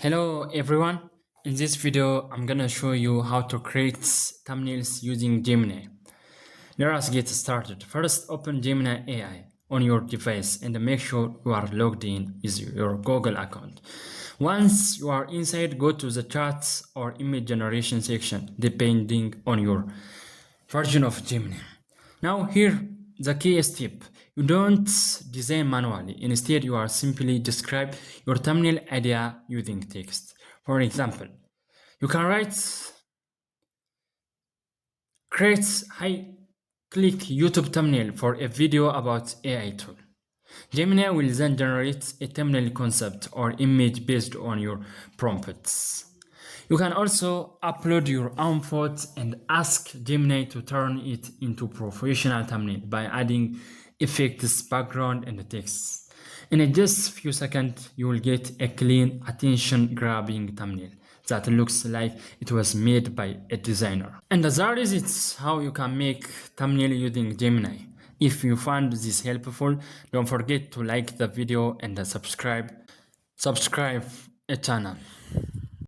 Hello everyone. In this video, I'm gonna show you how to create thumbnails using Gemini. Let us get started. First, open Gemini AI on your device and make sure you are logged in with your Google account. Once you are inside, go to the charts or image generation section, depending on your version of Gemini. Now here, the key step. You don't design manually. Instead, you are simply describe your thumbnail idea using text. For example, you can write, create high click YouTube thumbnail for a video about AI tool. Gemini will then generate a thumbnail concept or image based on your prompts. You can also upload your own photo and ask Gemini to turn it into professional thumbnail by adding effects, background, and text. In just few seconds, you will get a clean, attention-grabbing thumbnail that looks like it was made by a designer. And that is it, how you can make thumbnail using Gemini. If you found this helpful, don't forget to like the video and subscribe a channel.